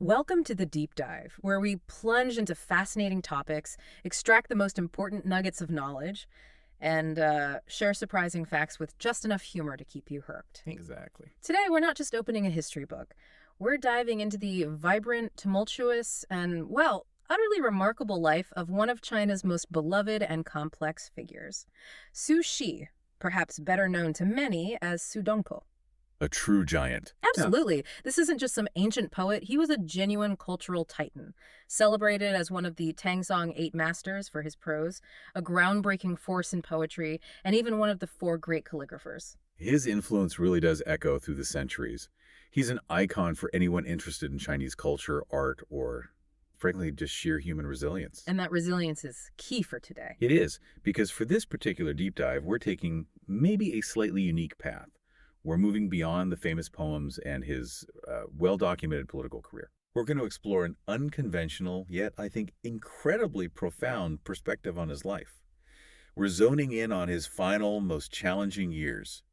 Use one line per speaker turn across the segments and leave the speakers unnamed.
Welcome to the Deep Dive, where we plunge into fascinating topics, extract the most important nuggets of knowledge, and share surprising facts with just enough humor to keep you hooked.
Exactly.
Today, we're not just opening a history book. We're diving into the vibrant, tumultuous, and, well, utterly remarkable life of one of China's most beloved and complex figures, Su Shi, perhaps better known to many as Su Dongpo.
A true giant.
Absolutely. This isn't just some ancient poet. He was a genuine cultural titan, celebrated as one of the Tangsong Eight Masters for his prose, a groundbreaking force in poetry, and even one of the four great calligraphers.
His influence really does echo through the centuries. He's an icon for anyone interested in Chinese culture, art, or, frankly, just sheer human resilience.
And that resilience is key for today.
It is, because for this particular deep dive, we're taking maybe a slightly unique path. We're moving beyond the famous poems and his well-documented political career. We're going to explore an unconventional, yet I think incredibly profound perspective on his life. We're zoning in on his final, most challenging years.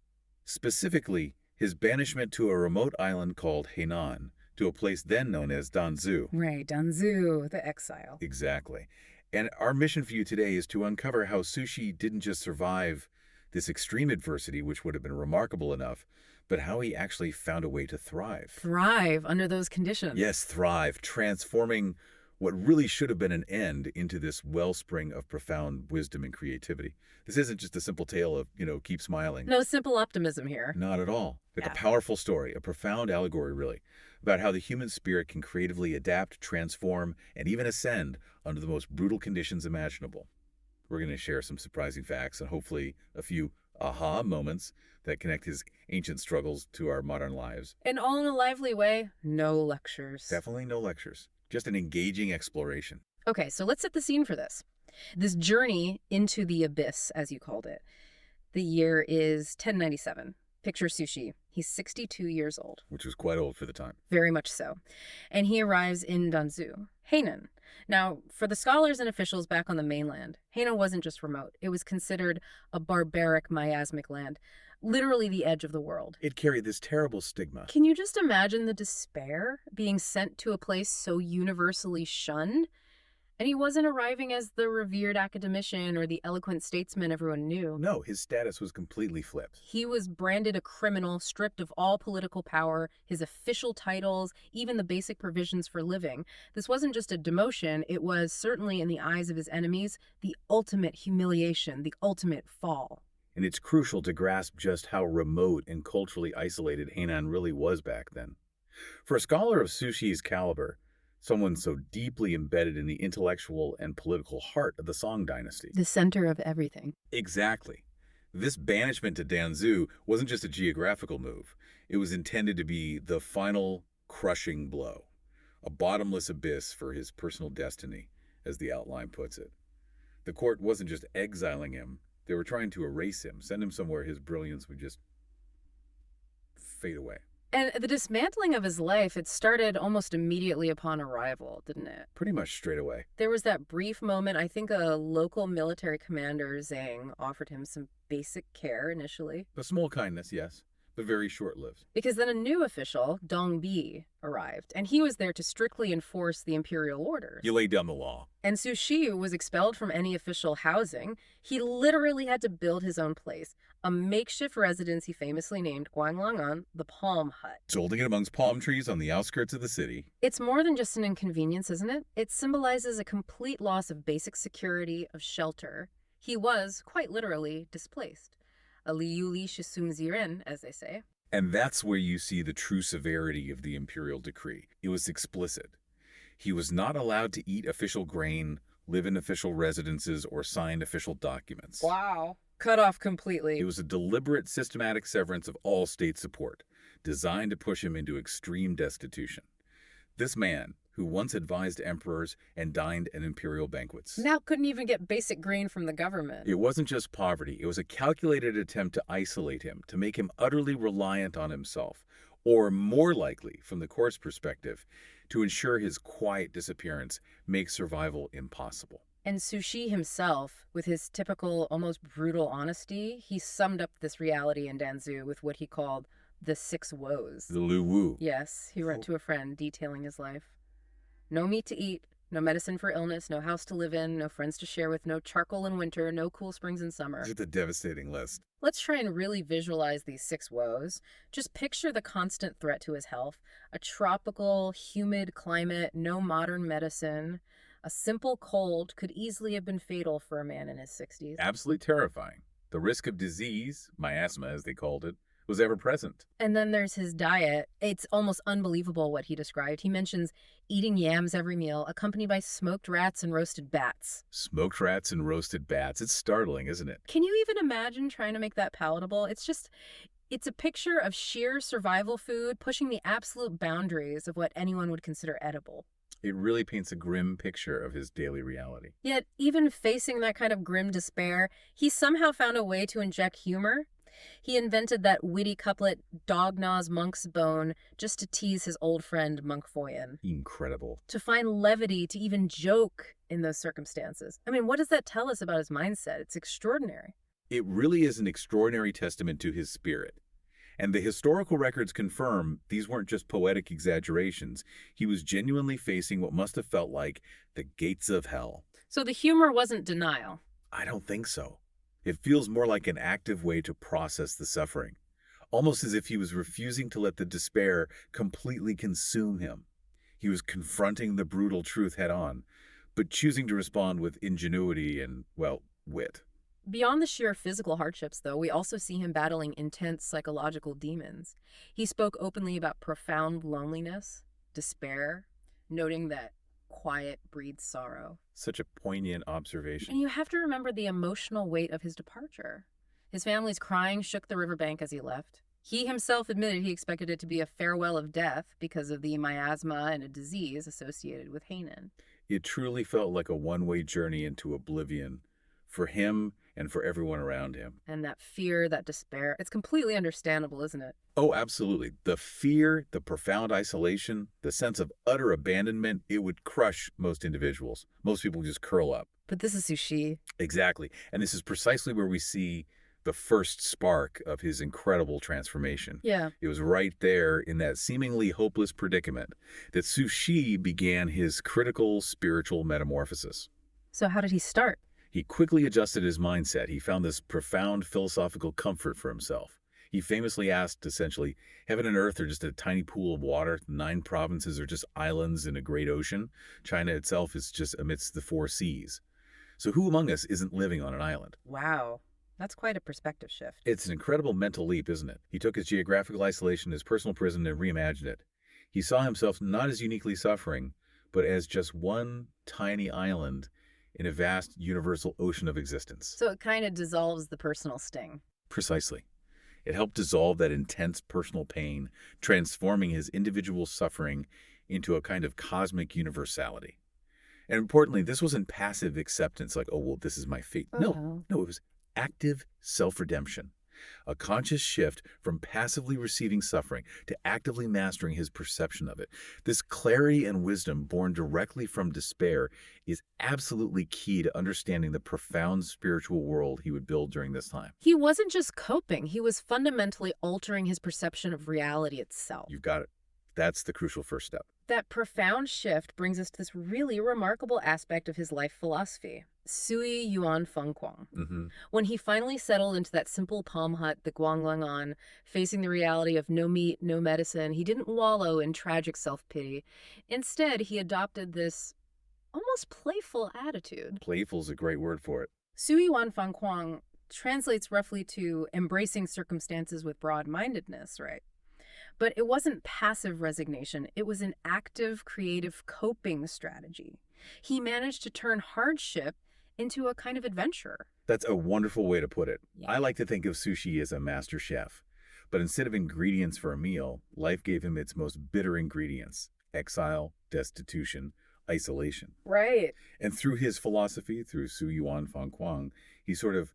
Specifically, his banishment to a remote island called Hainan, to a place then known as Danzu.
Right, Danzu, the exile.
Exactly. And our mission for you today is to uncover how Su Shi didn't just survive this extreme adversity, which would have been remarkable enough, but how he actually found a way to thrive.
Thrive under those conditions.
Yes, thrive, transforming what really should have been an end into this wellspring of profound wisdom and creativity. This isn't just a simple tale of, keep smiling.
No simple optimism here.
Not at all. It's
Yeah.
a powerful story, a profound allegory, really, about how the human spirit can creatively adapt, transform, and even ascend under the most brutal conditions imaginable. We're going to share some surprising facts and hopefully a few aha moments that connect his ancient struggles to our modern lives.
And all in a lively way, no lectures.
Definitely no lectures, just an engaging exploration.
Okay, so let's set the scene for this. This journey into the abyss, as you called it. The year is 1097. Picture Su Shi. He's 62 years old.
Which was quite old for the time.
Very much so. And he arrives in Danzu, Hainan. Now, for the scholars and officials back on the mainland, Hainan wasn't just remote. It was considered a barbaric, miasmic land, literally the edge of the world.
It carried this terrible stigma.
Can you just imagine the despair being sent to a place so universally shunned? And he wasn't arriving as the revered academician or the eloquent statesman everyone knew.
No, his status was completely flipped.
He was branded a criminal, stripped of all political power, his official titles, even the basic provisions for living. This wasn't just a demotion, it was, certainly in the eyes of his enemies, the ultimate humiliation, the ultimate fall.
And it's crucial to grasp just how remote and culturally isolated Hainan really was back then. For a scholar of Su Shi's caliber, someone so deeply embedded in the intellectual and political heart of the Song Dynasty.
The center of everything.
Exactly. This banishment to Danzu wasn't just a geographical move. It was intended to be the final crushing blow, a bottomless abyss for his personal destiny, as the outline puts it. The court wasn't just exiling him, they were trying to erase him, send him somewhere his brilliance would just fade away.
And the dismantling of his life, it started almost immediately upon arrival, didn't it?
Pretty much straight away.
There was that brief moment, I think a local military commander, Zhang, offered him some basic care initially.
A small kindness, yes, but very short-lived.
Because then a new official, Dong Bi, arrived, and he was there to strictly enforce the imperial orders.
You lay down the law.
And Su Shi was expelled from any official housing. He literally had to build his own place, a makeshift residence he famously named Guanglongan, the Palm Hut.
Holding it amongst palm trees on the outskirts of the city.
It's more than just an inconvenience, isn't it? It symbolizes a complete loss of basic security, of shelter. He was, quite literally, displaced. A liu li shisum ziren, as they say.
And that's where you see the true severity of the imperial decree. It was explicit. He was not allowed to eat official grain, live in official residences, or sign official documents.
Wow. Cut off completely.
It was a deliberate, systematic severance of all state support, designed to push him into extreme destitution. This man, who once advised emperors and dined at imperial banquets.
Now couldn't even get basic grain from the government.
It wasn't just poverty. It was a calculated attempt to isolate him, to make him utterly reliant on himself, or more likely, from the court's perspective, to ensure his quiet disappearance makes survival impossible.
And Su Shi himself, with his typical, almost brutal honesty, he summed up this reality in Danzu with what he called the 6 woes.
The Lu Wu.
Yes, he wrote to a friend detailing his life. No meat to eat, no medicine for illness, no house to live in, no friends to share with, no charcoal in winter, no cool springs in summer.
It's a devastating list.
Let's try and really visualize these 6 woes. Just picture the constant threat to his health. A tropical, humid climate, no modern medicine. A simple cold could easily have been fatal for a man in his 60s.
Absolutely terrifying. The risk of disease, miasma as they called it, was ever present.
And then there's his diet. It's almost unbelievable what he described. He mentions eating yams every meal, accompanied by smoked rats and roasted bats.
Smoked rats and roasted bats. It's startling, isn't it?
Can you even imagine trying to make that palatable? It's a picture of sheer survival food pushing the absolute boundaries of what anyone would consider edible.
It really paints a grim picture of his daily reality.
Yet, even facing that kind of grim despair, he somehow found a way to inject humor. He invented that witty couplet, "Dog gnaws monk's bone," just to tease his old friend Monk Foyan.
Incredible.
To find levity, to even joke in those circumstances. I mean, what does that tell us about his mindset? It's extraordinary.
It really is an extraordinary testament to his spirit. And the historical records confirm these weren't just poetic exaggerations. He was genuinely facing what must have felt like the gates of hell.
So the humor wasn't denial.
I don't think so. It feels more like an active way to process the suffering, almost as if he was refusing to let the despair completely consume him. He was confronting the brutal truth head on, but choosing to respond with ingenuity and, well, wit.
Beyond the sheer physical hardships, though, we also see him battling intense psychological demons. He spoke openly about profound loneliness, despair, noting that quiet breeds sorrow.
Such a poignant observation.
And you have to remember the emotional weight of his departure. His family's crying shook the riverbank as he left. He himself admitted he expected it to be a farewell of death because of the miasma and a disease associated with Hainan.
It truly felt like a one-way journey into oblivion for him and for everyone around him.
And that fear, that despair, it's completely understandable, isn't it?
Oh, absolutely. The fear, the profound isolation, the sense of utter abandonment, it would crush most individuals. Most people just curl up.
But this is Sushi.
Exactly. And this is precisely where we see the first spark of his incredible transformation.
Yeah.
It was right there in that seemingly hopeless predicament that Sushi began his critical spiritual metamorphosis.
So how did he start?
He quickly adjusted his mindset. He found this profound philosophical comfort for himself. He famously asked, essentially, heaven and earth are just a tiny pool of water. 9 provinces are just islands in a great ocean. China itself is just amidst the 4 seas. So who among us isn't living on an island?
Wow. That's quite a perspective shift.
It's an incredible mental leap, isn't it? He took his geographical isolation, his personal prison, and reimagined it. He saw himself not as uniquely suffering, but as just one tiny island in a vast universal ocean of existence.
So it kind of dissolves the personal sting.
Precisely. It helped dissolve that intense personal pain, transforming his individual suffering into a kind of cosmic universality. And importantly, this wasn't passive acceptance like, oh, well, this is my fate. No, it was active self-redemption. A conscious shift from passively receiving suffering to actively mastering his perception of it. This clarity and wisdom born directly from despair is absolutely key to understanding the profound spiritual world he would build during this time.
He wasn't just coping, he was fundamentally altering his perception of reality itself.
You've got it. That's the crucial first step.
That profound shift brings us to this really remarkable aspect of his life philosophy. Sui Yuan Feng Kuang. When he finally settled into that simple palm hut, the Guanglangan, facing the reality of no meat, no medicine, he didn't wallow in tragic self-pity. Instead, he adopted this almost playful attitude.
Playful's a great word for it.
Sui Yuan Feng Kuang translates roughly to embracing circumstances with broad-mindedness, right? But it wasn't passive resignation. It was an active, creative coping strategy. He managed to turn hardship into a kind of adventure.
That's a wonderful way to put it.
Yeah.
I like to think of sushi as a master chef. But instead of ingredients for a meal, life gave him its most bitter ingredients: exile, destitution, isolation.
Right.
And through his philosophy, through Su Yuan Feng Kuang, he sort of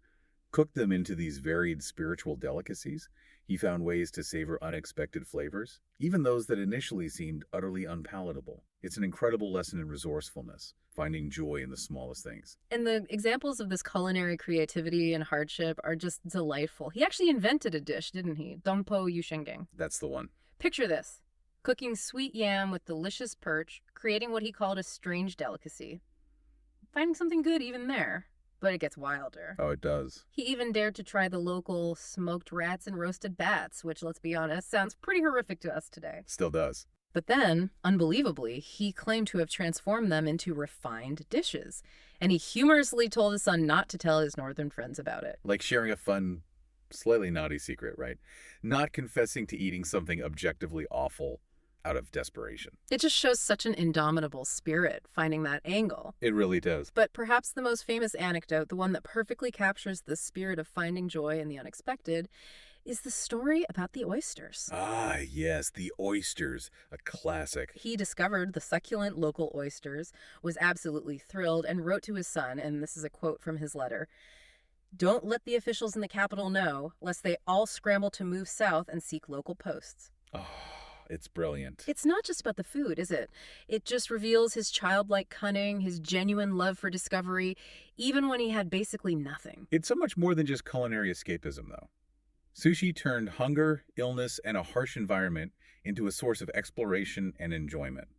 cooked them into these varied spiritual delicacies. He found ways to savor unexpected flavors, even those that initially seemed utterly unpalatable. It's an incredible lesson in resourcefulness, finding joy in the smallest things.
And the examples of this culinary creativity and hardship are just delightful. He actually invented a dish, didn't he? Dongpo Yushengeng.
That's the one.
Picture this. Cooking sweet yam with delicious perch, creating what he called a strange delicacy. Finding something good even there. But it gets wilder.
Oh, it does.
He even dared to try the local smoked rats and roasted bats, which, let's be honest, sounds pretty horrific to us today.
Still does.
But then, unbelievably, he claimed to have transformed them into refined dishes. And he humorously told his son not to tell his northern friends about it.
Like sharing a fun, slightly naughty secret, right? Not confessing to eating something objectively awful out of desperation.
It just shows such an indomitable spirit, finding that angle.
It really does.
But perhaps the most famous anecdote, the one that perfectly captures the spirit of finding joy in the unexpected, is the story about the oysters.
Ah, yes, the oysters, a classic.
He discovered the succulent local oysters, was absolutely thrilled, and wrote to his son, and this is a quote from his letter, "Don't let the officials in the capital know, lest they all scramble to move south and seek local posts."
Oh, it's brilliant.
It's not just about the food, is it? It just reveals his childlike cunning, his genuine love for discovery, even when he had basically nothing.
It's so much more than just culinary escapism, though. Sushi turned hunger, illness, and a harsh environment into a source of exploration and enjoyment.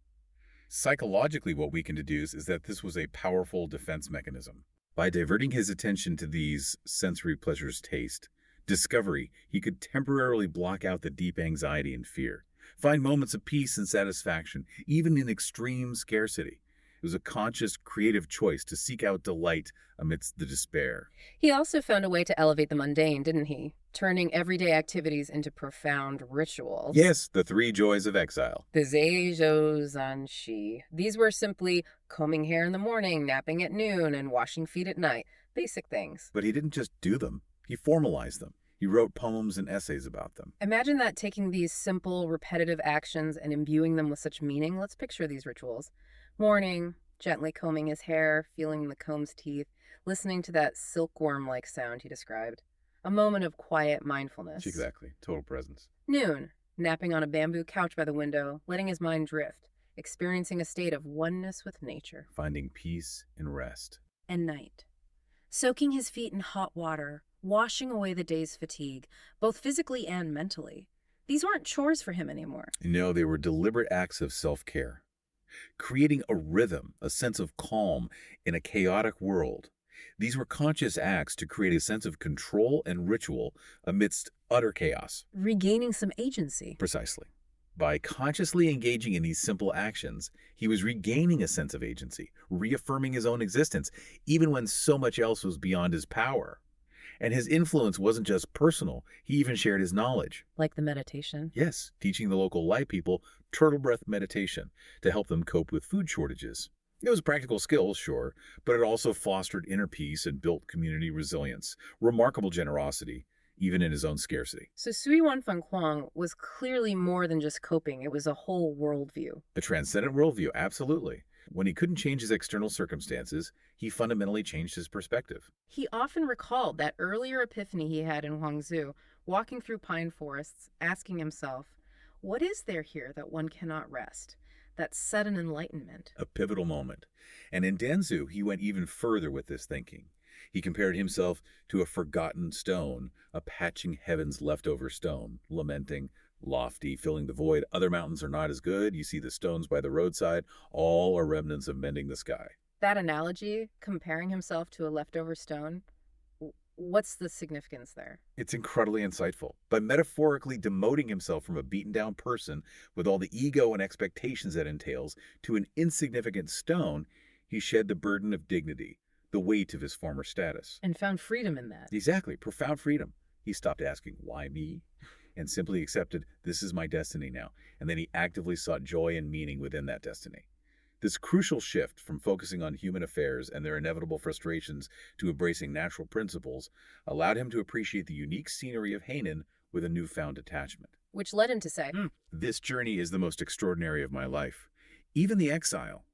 Psychologically, what we can deduce is that this was a powerful defense mechanism. By diverting his attention to these sensory pleasures taste, discovery, he could temporarily block out the deep anxiety and fear, find moments of peace and satisfaction, even in extreme scarcity. It was a conscious, creative choice to seek out delight amidst the despair.
He also found a way to elevate the mundane, didn't he? Turning everyday activities into profound rituals.
Yes, the three joys of exile.
The Zeizhou Zanshi. These were simply combing hair in the morning, napping at noon, and washing feet at night. Basic things.
But he didn't just do them. He formalized them. He wrote poems and essays about them.
Imagine that, taking these simple, repetitive actions and imbuing them with such meaning. Let's picture these rituals. Morning, gently combing his hair, feeling the comb's teeth, listening to that silkworm-like sound he described. A moment of quiet mindfulness.
Exactly. Total presence.
Noon, napping on a bamboo couch by the window, letting his mind drift, experiencing a state of oneness with nature.
Finding peace and rest.
And night, soaking his feet in hot water, washing away the day's fatigue, both physically and mentally. These weren't chores for him anymore.
No, they were deliberate acts of self-care. Creating a rhythm, a sense of calm in a chaotic world. These were conscious acts to create a sense of control and ritual amidst utter chaos.
Regaining some agency.
Precisely. By consciously engaging in these simple actions, he was regaining a sense of agency, reaffirming his own existence, even when so much else was beyond his power. And his influence wasn't just personal, he even shared his knowledge.
Like the meditation.
Yes, teaching the local Lai people turtle breath meditation to help them cope with food shortages. It was practical skills, sure, but it also fostered inner peace and built community resilience, remarkable generosity, even in his own scarcity.
So Sui Wanfanghuang was clearly more than just coping. It was a whole worldview.
A transcendent worldview, absolutely. When he couldn't change his external circumstances, he fundamentally changed his perspective.
He often recalled that earlier epiphany he had in Huangzhou, walking through pine forests, asking himself, what is there here that one cannot rest? That sudden enlightenment.
A pivotal moment. And in Denzhou, he went even further with this thinking. He compared himself to a forgotten stone, a patching heaven's leftover stone, lamenting, lofty, filling the void. Other mountains are not as good. You see the stones by the roadside. All are remnants of mending the sky.
That analogy, comparing himself to a leftover stone, what's the significance there?
It's incredibly insightful. By metaphorically demoting himself from a beaten-down person with all the ego and expectations that entails to an insignificant stone, he shed the burden of dignity, the weight of his former status.
And found freedom in that.
Exactly. Profound freedom. He stopped asking, why me? And simply accepted, this is my destiny now. And then he actively sought joy and meaning within that destiny. This crucial shift from focusing on human affairs and their inevitable frustrations to embracing natural principles allowed him to appreciate the unique scenery of Hainan with a newfound attachment.
Which led him to say,
This journey is the most extraordinary of my life. Even the exile.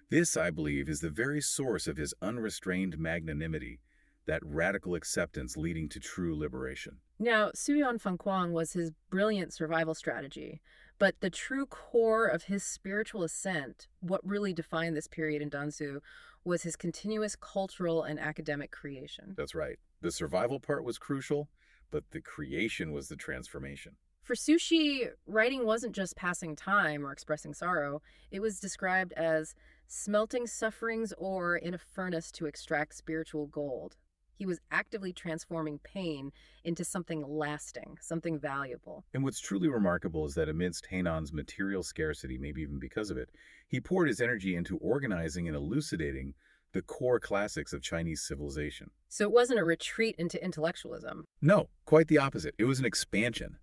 This, I believe, is the very source of his unrestrained magnanimity, that radical acceptance leading to true liberation.
Now, Su Dongpo was his brilliant survival strategy, but the true core of his spiritual ascent, what really defined this period in Danzu, was his continuous cultural and academic creation.
That's right. The survival part was crucial, but the creation was the transformation.
For Su Shi, writing wasn't just passing time or expressing sorrow. It was described as smelting suffering's ore in a furnace to extract spiritual gold. He was actively transforming pain into something lasting, something valuable.
And what's truly remarkable is that amidst Hainan's material scarcity, maybe even because of it, he poured his energy into organizing and elucidating the core classics of Chinese civilization.
So it wasn't a retreat into intellectualism.
No, quite the opposite. It was an expansion.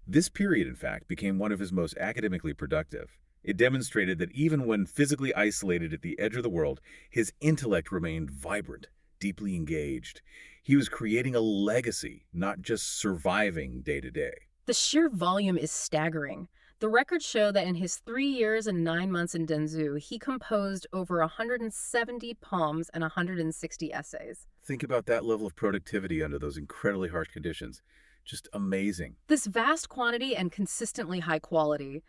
This period, in fact, became one of his most academically productive. It demonstrated that even when physically isolated at the edge of the world, his intellect remained vibrant, deeply engaged. He was creating a legacy, not just surviving day to day.
The sheer volume is staggering. The records show that in his 3 years and 9 months in Denzhou, he composed over 170 poems and 160 essays.
Think about that level of productivity under those incredibly harsh conditions. Just amazing.
This vast quantity and consistently high quality,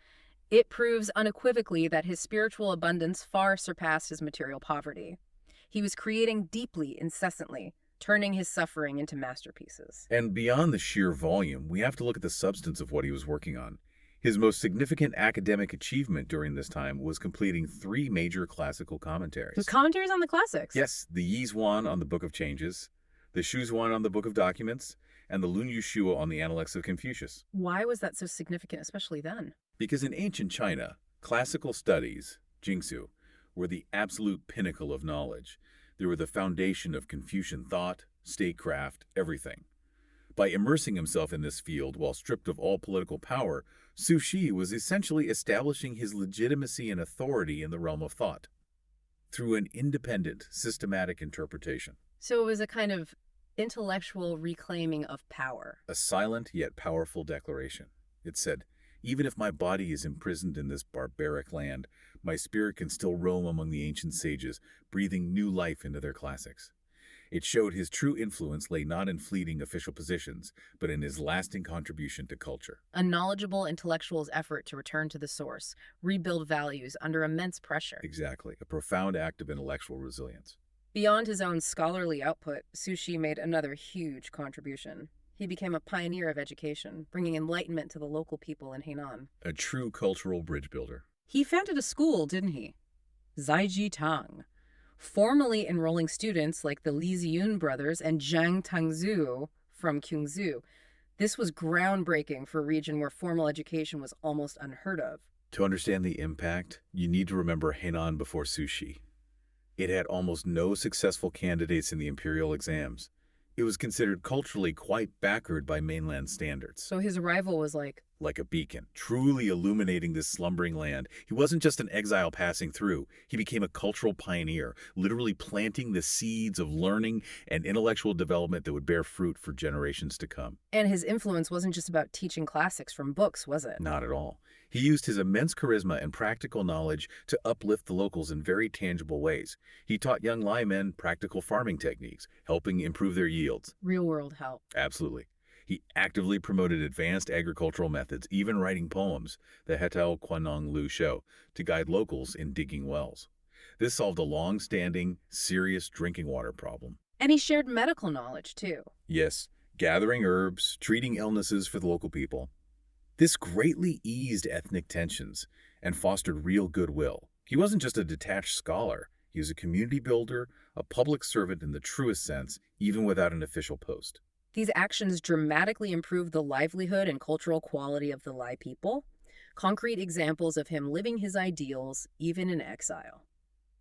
it proves unequivocally that his spiritual abundance far surpassed his material poverty. He was creating deeply, incessantly, turning his suffering into masterpieces.
And beyond the sheer volume, we have to look at the substance of what he was working on. His most significant academic achievement during this time was completing 3 major classical commentaries.
His commentaries on the classics?
Yes, the Yizhuan on the Book of Changes, the Shuzhuan on the Book of Documents, and the Lun Yushua on the Analects of Confucius.
Why was that so significant, especially then?
Because in ancient China, classical studies, Jingsu, were the absolute pinnacle of knowledge. They were the foundation of Confucian thought, statecraft, everything. By immersing himself in this field while stripped of all political power, Su Shi was essentially establishing his legitimacy and authority in the realm of thought through an independent, systematic interpretation.
So it was a kind of intellectual reclaiming of power.
A silent yet powerful declaration. It said, "Even if my body is imprisoned in this barbaric land, my spirit can still roam among the ancient sages, breathing new life into their classics." It showed his true influence lay not in fleeting official positions, but in his lasting contribution to culture.
A knowledgeable intellectual's effort to return to the source, rebuild values under immense pressure.
Exactly, a profound act of intellectual resilience.
Beyond his own scholarly output, Su Shi made another huge contribution. He became a pioneer of education, bringing enlightenment to the local people in Hainan.
A true cultural bridge builder.
He founded a school, didn't he? Zaiji Tang, formally enrolling students like the Li Ziyun brothers and Zhang Tangzu from Qingzhou. This was groundbreaking for a region where formal education was almost unheard of.
To understand the impact, you need to remember Hainan before Su Shi. It had almost no successful candidates in the imperial exams. It was considered culturally quite backward by mainland standards.
So his arrival was like
a beacon, truly illuminating this slumbering land. He wasn't just an exile passing through. He became a cultural pioneer, literally planting the seeds of learning and intellectual development that would bear fruit for generations to come.
And his influence wasn't just about teaching classics from books, was it?
Not at all. He used his immense charisma and practical knowledge to uplift the locals in very tangible ways. He taught young Lai-men practical farming techniques, helping improve their yields.
Real-world help.
Absolutely. He actively promoted advanced agricultural methods, even writing poems, the Hetao Quanong Lu Shou, to guide locals in digging wells. This solved a long-standing, serious drinking water problem.
And he shared medical knowledge, too.
Yes, gathering herbs, treating illnesses for the local people. This greatly eased ethnic tensions and fostered real goodwill. He wasn't just a detached scholar. He was a community builder, a public servant in the truest sense, even without an official post.
These actions dramatically improved the livelihood and cultural quality of the Lai people, concrete examples of him living his ideals, even in exile.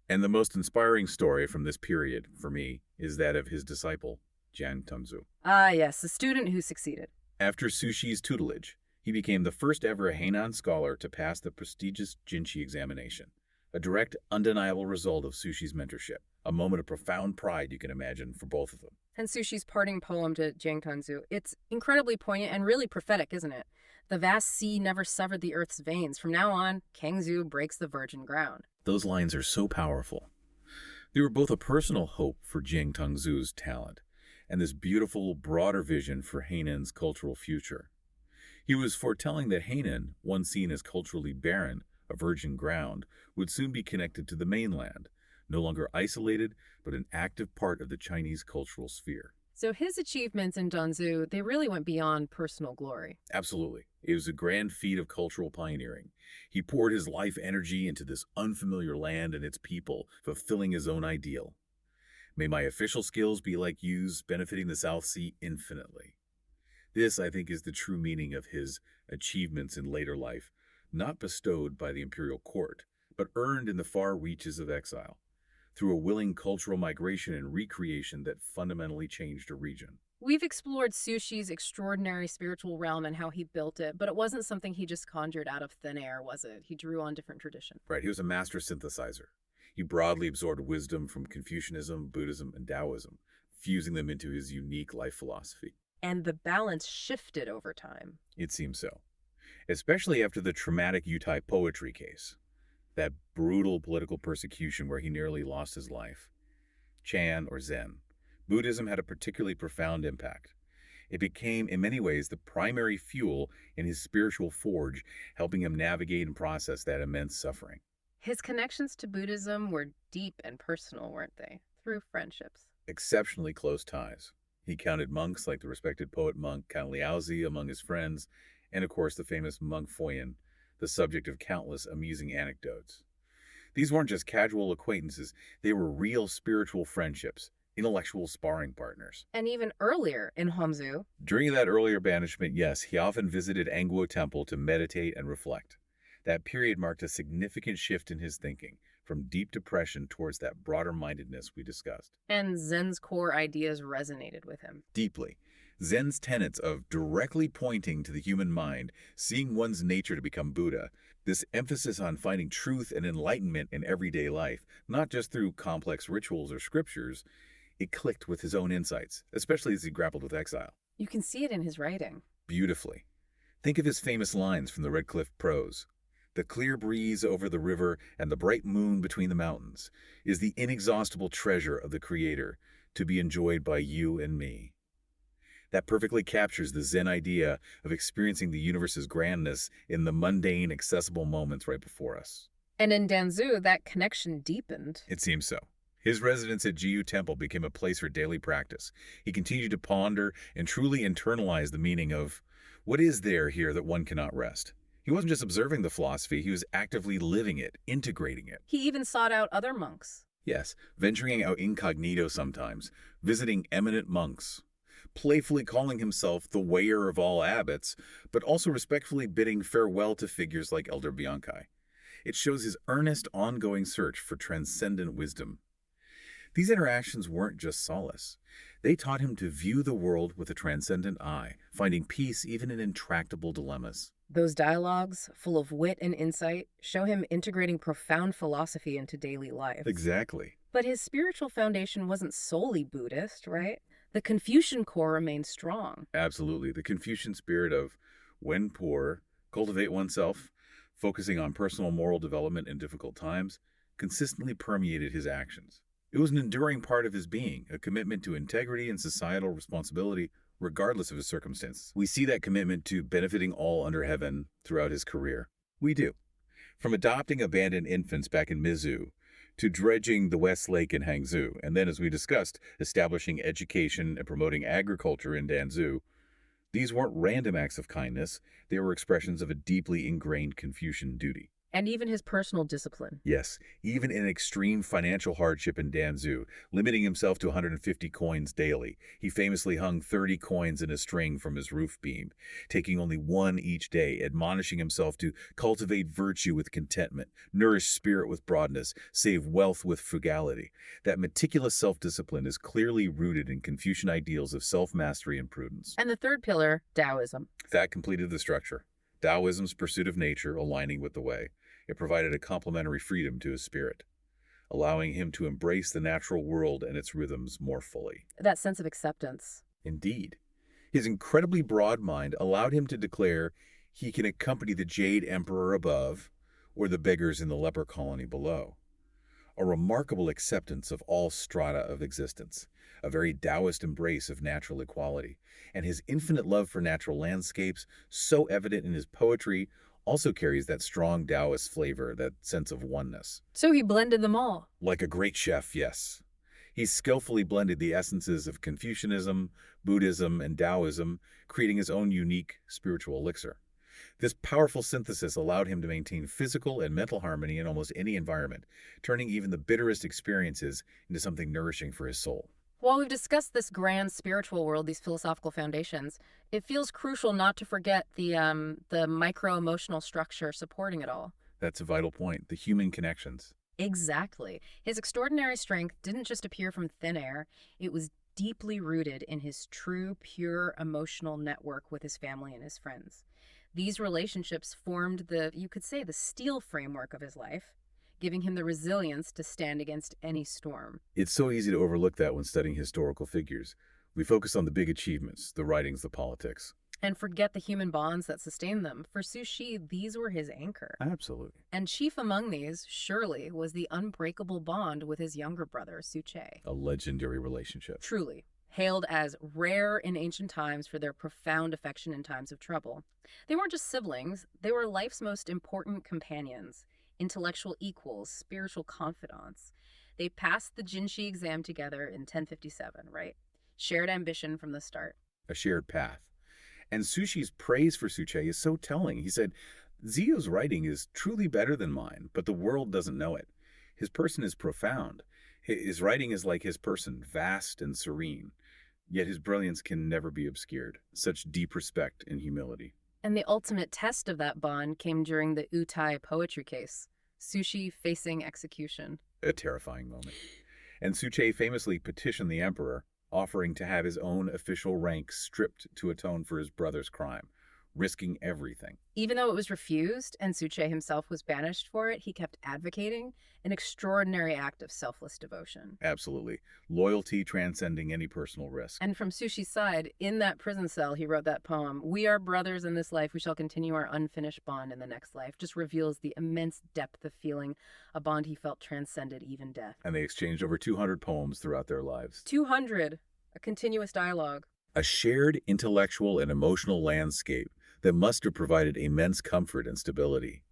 And the most inspiring story from this period, for me, is that of his disciple, Jiang Tongzu.
Ah, yes, the student who succeeded.
After Su Shi's tutelage, he became the first ever Hainan scholar to pass the prestigious Jinshi examination, a direct, undeniable result of Su Shi's mentorship, a moment of profound pride you can imagine for both of them.
And Su Shi's parting poem to Jiang Tongzu, it's incredibly poignant and really prophetic, isn't it? The vast sea never severed the earth's veins. From now on, Kangzhou breaks the virgin ground.
Those lines are so powerful. They were both a personal hope for Jiang Tongzu's talent, and this beautiful, broader vision for Hainan's cultural future. He was foretelling that Hainan, once seen as culturally barren, a virgin ground, would soon be connected to the mainland, no longer isolated, but an active part of the Chinese cultural sphere.
So his achievements in Danzhou, they really went beyond personal glory.
Absolutely. It was a grand feat of cultural pioneering. He poured his life energy into this unfamiliar land and its people, fulfilling his own ideal. May my official skills be like you's, benefiting the South Sea infinitely. This, I think, is the true meaning of his achievements in later life, not bestowed by the imperial court, but earned in the far reaches of exile, through a willing cultural migration and recreation that fundamentally changed a region.
We've explored Sushi's extraordinary spiritual realm and how he built it, but it wasn't something he just conjured out of thin air, was it? He drew on different traditions.
Right, he was a master synthesizer. He broadly absorbed wisdom from Confucianism, Buddhism, and Taoism, fusing them into his unique life philosophy.
And the balance shifted over time.
It seems so, especially after the traumatic Yutai poetry case, that brutal political persecution where he nearly lost his life. Chan, or Zen, Buddhism had a particularly profound impact. It became, in many ways, the primary fuel in his spiritual forge, helping him navigate and process that immense suffering.
His connections to Buddhism were deep and personal, weren't they? Through friendships.
Exceptionally close ties. He counted monks like the respected poet monk Count Liaozi among his friends, and of course the famous monk Foyan, the subject of countless amusing anecdotes. These weren't just casual acquaintances, they were real spiritual friendships, intellectual sparring partners.
And even earlier in Hangzhou.
During that earlier banishment, yes, he often visited Angguo Temple to meditate and reflect. That period marked a significant shift in his thinking, from deep depression towards that broader mindedness we discussed.
And Zen's core ideas resonated with him.
Deeply. Zen's tenets of directly pointing to the human mind, seeing one's nature to become Buddha, this emphasis on finding truth and enlightenment in everyday life, not just through complex rituals or scriptures, it clicked with his own insights, especially as he grappled with exile.
You can see it in his writing.
Beautifully. Think of his famous lines from the Red Cliff Prose. The clear breeze over the river and the bright moon between the mountains is the inexhaustible treasure of the Creator to be enjoyed by you and me. That perfectly captures the Zen idea of experiencing the universe's grandness in the mundane, accessible moments right before us.
And in Danzhou, that connection deepened.
It seems so. His residence at Jiyu Temple became a place for daily practice. He continued to ponder and truly internalize the meaning of, what is there here that one cannot rest? He wasn't just observing the philosophy, he was actively living it, integrating it.
He even sought out other monks.
Yes, venturing out incognito sometimes, visiting eminent monks, playfully calling himself the wayer of all abbots, but also respectfully bidding farewell to figures like Elder Bianchi. It shows his earnest, ongoing search for transcendent wisdom. These interactions weren't just solace. They taught him to view the world with a transcendent eye, finding peace even in intractable dilemmas.
Those dialogues, full of wit and insight, show him integrating profound philosophy into daily life.
Exactly.
But his spiritual foundation wasn't solely Buddhist, right? The Confucian core remained strong.
Absolutely. The Confucian spirit of, when poor, cultivate oneself, focusing on personal moral development in difficult times, consistently permeated his actions. It was an enduring part of his being, a commitment to integrity and societal responsibility, regardless of his circumstances. We see that commitment to benefiting all under heaven throughout his career. We do. From adopting abandoned infants back in Mizzou, to dredging the West Lake in Hangzhou, and then, as we discussed, establishing education and promoting agriculture in Danzhou. These weren't random acts of kindness, they were expressions of a deeply ingrained Confucian duty.
And even his personal discipline.
Yes, even in extreme financial hardship in Danzhou, limiting himself to 150 coins daily, he famously hung 30 coins in a string from his roof beam, taking only one each day, admonishing himself to cultivate virtue with contentment, nourish spirit with broadness, save wealth with frugality. That meticulous self-discipline is clearly rooted in Confucian ideals of self-mastery and prudence.
And the third pillar, Taoism.
That completed the structure. Taoism's pursuit of nature aligning with the way. It provided a complementary freedom to his spirit, allowing him to embrace the natural world and its rhythms more fully.
That sense of acceptance.
Indeed. His incredibly broad mind allowed him to declare he can accompany the Jade Emperor above or the beggars in the leper colony below. a remarkable acceptance of all strata of existence, a very Taoist embrace of natural equality, and his infinite love for natural landscapes, so evident in his poetry, also carries that strong Taoist flavor, that sense of oneness.
So he blended them all.
Like a great chef, yes. He skillfully blended the essences of Confucianism, Buddhism, and Taoism, creating his own unique spiritual elixir. This powerful synthesis allowed him to maintain physical and mental harmony in almost any environment, turning even the bitterest experiences into something nourishing for his soul.
While we've discussed this grand spiritual world, these philosophical foundations, it feels crucial not to forget the micro-emotional structure supporting it all.
That's a vital point, the human connections.
Exactly. His extraordinary strength didn't just appear from thin air. It was deeply rooted in his true, pure emotional network with his family and his friends. These relationships formed you could say, the steel framework of his life, giving him the resilience to stand against any storm.
It's so easy to overlook that when studying historical figures. We focus on the big achievements, the writings, the politics.
And forget the human bonds that sustain them. For Su Shi, these were his anchor.
Absolutely.
And chief among these, surely, was the unbreakable bond with his younger brother, Su Che.
A legendary relationship.
Truly. Hailed as rare in ancient times for their profound affection in times of trouble. They weren't just siblings, they were life's most important companions, intellectual equals, spiritual confidants. They passed the Jinshi exam together in 1057, right? Shared ambition from the start.
A shared path. And Su Shi's praise for Su Che is so telling. He said, Zio's writing is truly better than mine, but the world doesn't know it. His person is profound. His writing is like his person, vast and serene. Yet his brilliance can never be obscured. Such deep respect and humility.
And the ultimate test of that bond came during the Utai poetry case, Su Shi facing execution.
A terrifying moment. And Su Che famously petitioned the emperor, offering to have his own official rank stripped to atone for his brother's crime, risking everything.
Even though it was refused and Su Che himself was banished for it, he kept advocating, an extraordinary act of selfless devotion.
Absolutely. Loyalty transcending any personal risk.
And from Su Shi's side, in that prison cell, he wrote that poem, "We are brothers in this life, we shall continue our unfinished bond in the next life." Just reveals the immense depth of feeling, a bond he felt transcended even death.
And they exchanged over 200 poems throughout their lives.
200, a continuous dialogue.
A shared intellectual and emotional landscape that must have provided immense comfort and stability.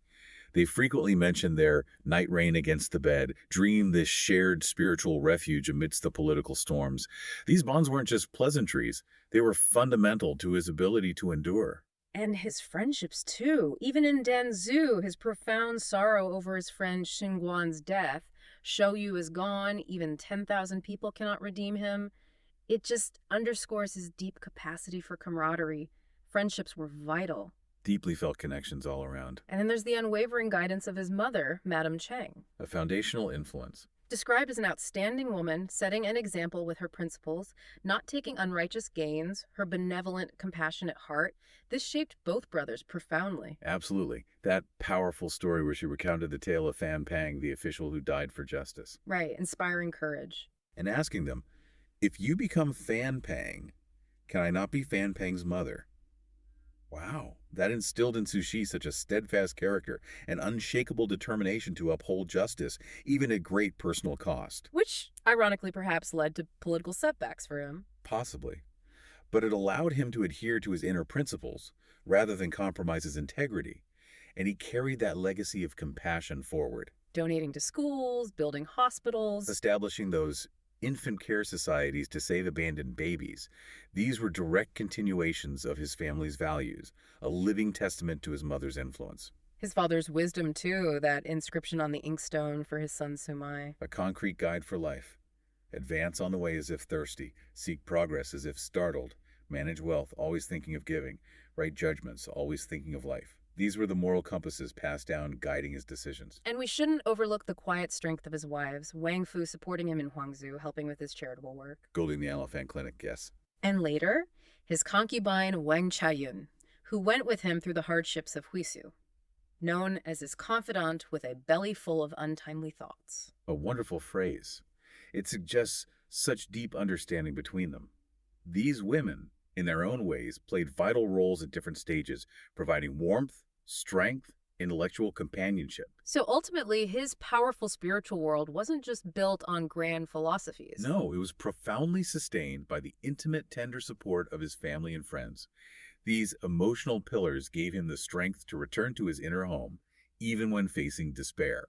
They frequently mention their night rain against the bed, dream this shared spiritual refuge amidst the political storms. These bonds weren't just pleasantries, they were fundamental to his ability to endure.
And his friendships, too. Even in Danzu, his profound sorrow over his friend Xinguan's death, Shou Yu is gone, even 10,000 people cannot redeem him. It just underscores his deep capacity for camaraderie. Friendships were vital.
Deeply felt connections all around.
And then there's the unwavering guidance of his mother, Madame Cheng.
A foundational influence.
Described as an outstanding woman, setting an example with her principles, not taking unrighteous gains, her benevolent, compassionate heart, this shaped both brothers profoundly.
Absolutely. That powerful story where she recounted the tale of Fan Pang, the official who died for justice.
Right, inspiring courage.
And asking them, if you become Fan Pang, can I not be Fan Pang's mother? Wow, that instilled in Su Shi such a steadfast character, an unshakable determination to uphold justice, even at great personal cost.
Which, ironically, perhaps led to political setbacks for him.
Possibly. But it allowed him to adhere to his inner principles, rather than compromise his integrity, and he carried that legacy of compassion forward.
Donating to schools, building hospitals.
Establishing those infant care societies to save abandoned babies. These were direct continuations of his family's values, a living testament to his mother's influence.
His father's wisdom, too, that inscription on the inkstone for his son Sumai.
A concrete guide for life. Advance on the way as if thirsty, seek progress as if startled, manage wealth, always thinking of giving, right judgments, always thinking of life. These were the moral compasses passed down, guiding his decisions.
And we shouldn't overlook the quiet strength of his wives, Wang Fu supporting him in Huangzhou, helping with his charitable work.
Golding the Elephant Clinic, yes.
And later, his concubine Wang Chayun, who went with him through the hardships of Huisu, known as his confidant with a belly full of untimely thoughts.
A wonderful phrase. It suggests such deep understanding between them. These women, in their own ways, played vital roles at different stages, providing warmth, strength, intellectual companionship.
So ultimately, his powerful spiritual world wasn't just built on grand philosophies.
No, it was profoundly sustained by the intimate, tender support of his family and friends. These emotional pillars gave him the strength to return to his inner home, even when facing despair.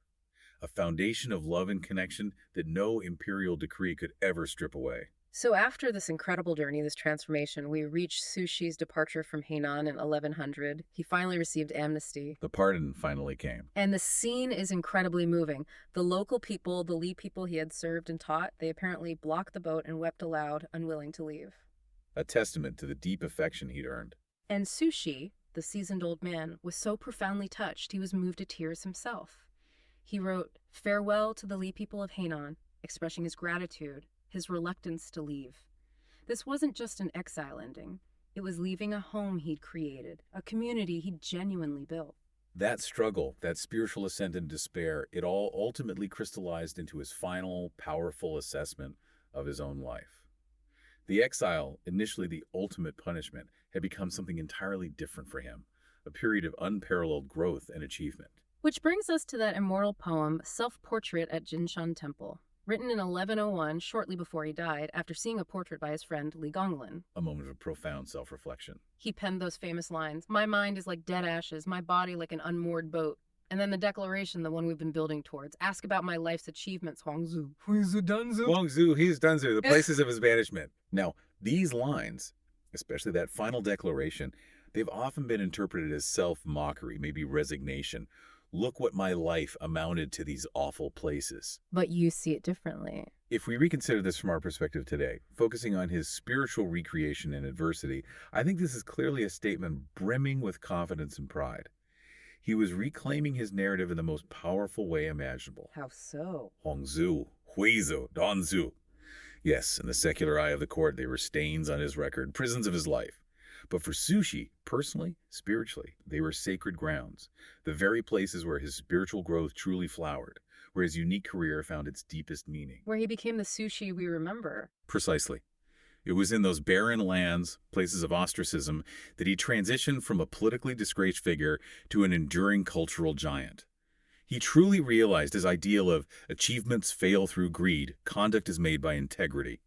A foundation of love and connection that no imperial decree could ever strip away.
So after this incredible journey, this transformation, we reach Su Shi's departure from Hainan in 1100. He finally received amnesty.
The pardon finally came.
And the scene is incredibly moving. The local people, the Li people he had served and taught, they apparently blocked the boat and wept aloud, unwilling to leave.
A testament to the deep affection he'd earned.
And Su Shi, the seasoned old man, was so profoundly touched he was moved to tears himself. He wrote, "Farewell to the Li people of Hainan," expressing his gratitude, his reluctance to leave. This wasn't just an exile ending. It was leaving a home he'd created, a community he'd genuinely built.
That struggle, that spiritual ascent and despair, it all ultimately crystallized into his final, powerful assessment of his own life. The exile, initially the ultimate punishment, had become something entirely different for him, a period of unparalleled growth and achievement.
Which brings us to that immortal poem, Self-Portrait at Jinshan Temple, written in 1101, shortly before he died, after seeing a portrait by his friend Li Gonglin.
A moment of profound self-reflection.
He penned those famous lines, "My mind is like dead ashes, my body like an unmoored boat." And then the declaration, the one we've been building towards, "Ask about my life's achievements, Huangzu."
Huangzu, he's Dunzu, the places of his banishment. Now, these lines, especially that final declaration, they've often been interpreted as self-mockery, maybe resignation. Look what my life amounted to, these awful places.
But you see it differently.
If we reconsider this from our perspective today, focusing on his spiritual recreation in adversity, I think this is clearly a statement brimming with confidence and pride. He was reclaiming his narrative in the most powerful way imaginable.
How so?
Huangzu, Huizu, Danzu. Yes, in the secular eye of the court, they were stains on his record, prisons of his life. But for Su Shi, personally, spiritually, they were sacred grounds, the very places where his spiritual growth truly flowered, where his unique career found its deepest meaning.
Where he became the Su Shi we remember.
Precisely. It was in those barren lands, places of ostracism, that he transitioned from a politically disgraced figure to an enduring cultural giant. He truly realized his ideal of achievements fail through greed, conduct is made by integrity.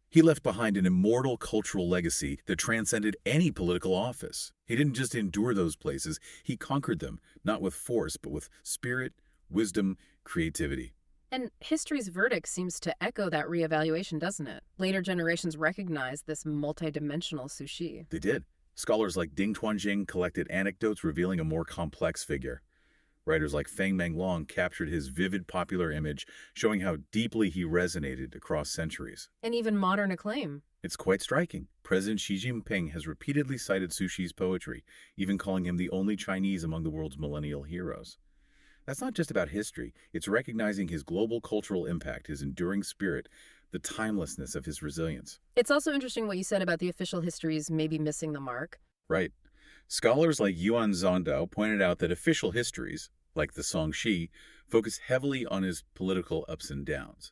He left behind an immortal cultural legacy that transcended any political office. He didn't just endure those places, he conquered them, not with force, but with spirit, wisdom, creativity.
And history's verdict seems to echo that reevaluation, doesn't it? Later generations recognized this multidimensional Su Shi.
They did. Scholars like Ding Tuanjing collected anecdotes revealing a more complex figure. Writers like Feng Menglong captured his vivid popular image, showing how deeply he resonated across centuries.
And even modern acclaim.
It's quite striking. President Xi Jinping has repeatedly cited Su Shi's poetry, even calling him the only Chinese among the world's millennial heroes. That's not just about history. It's recognizing his global cultural impact, his enduring spirit, the timelessness of his resilience.
It's also interesting what you said about the official histories maybe missing the mark.
Right. Scholars like Yuan Zondao pointed out that official histories, like the Song Shi, focus heavily on his political ups and downs.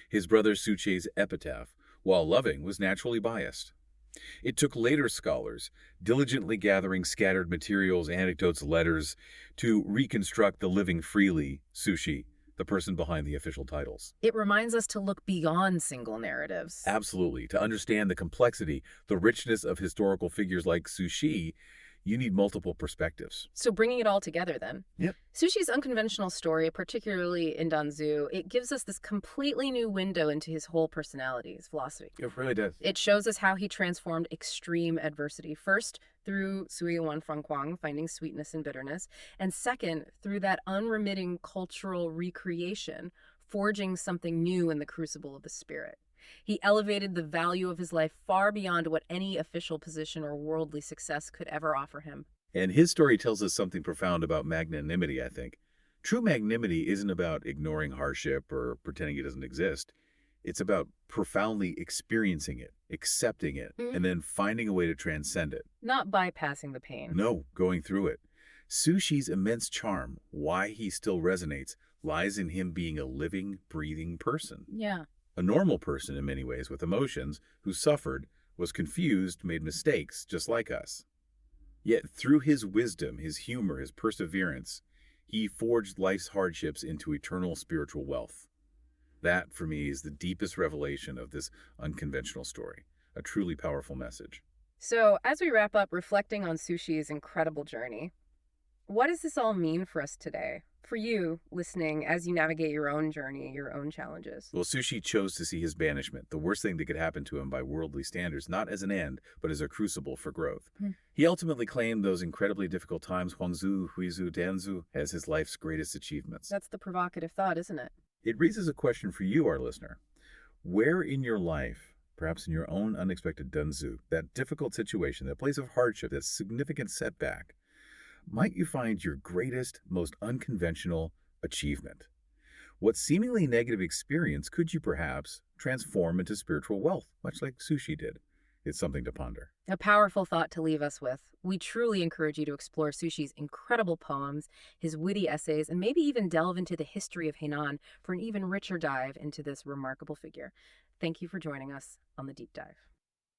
His brother Su Che's epitaph, while loving, was naturally biased. It took later scholars, diligently gathering scattered materials, anecdotes, letters, to reconstruct the living freely Su Shi, the person behind the official titles.
It reminds us to look beyond single narratives.
Absolutely. To understand the complexity, the richness of historical figures like Su Shi, you need multiple perspectives.
So bringing it all together then.
Yep.
Su Shi's unconventional story, particularly in Danzu, it gives us this completely new window into his whole personality, his philosophy.
It really does.
It shows us how he transformed extreme adversity. First, through Sui Wan Fangquang, finding sweetness in bitterness. And second, through that unremitting cultural recreation, forging something new in the crucible of the spirit. He elevated the value of his life far beyond what any official position or worldly success could ever offer him.
And his story tells us something profound about magnanimity, I think. True magnanimity isn't about ignoring hardship or pretending it doesn't exist. It's about profoundly experiencing it, accepting it, and then finding a way to transcend it.
Not bypassing the pain.
No, going through it. Su Shi's immense charm, why he still resonates, lies in him being a living, breathing person.
Yeah.
A normal person in many ways with emotions, who suffered, was confused, made mistakes, just like us. Yet through his wisdom, his humor, his perseverance, He forged life's hardships into eternal spiritual wealth. That, for me, is the deepest revelation of this unconventional story, a truly powerful message.
So, as we wrap up reflecting on Sushi's incredible journey, what does this all mean for us today? For you, listening, as you navigate your own journey, your own challenges?
Well, Sushi chose to see his banishment, the worst thing that could happen to him by worldly standards, not as an end, but as a crucible for growth. He ultimately claimed those incredibly difficult times, Huangzu, Huizu, Danzu, as his life's greatest achievements.
That's the provocative thought, isn't it?
It raises a question for you, our listener. Where in your life, perhaps in your own unexpected Danzu, that difficult situation, that place of hardship, that significant setback, might you find your greatest, most unconventional achievement? What seemingly negative experience could you perhaps transform into spiritual wealth, much like Sushi did? It's something to ponder.
A powerful thought to leave us with. We truly encourage you to explore Sushi's incredible poems, his witty essays, and maybe even delve into the history of Hainan for an even richer dive into this remarkable figure. Thank you for joining us on the Deep Dive.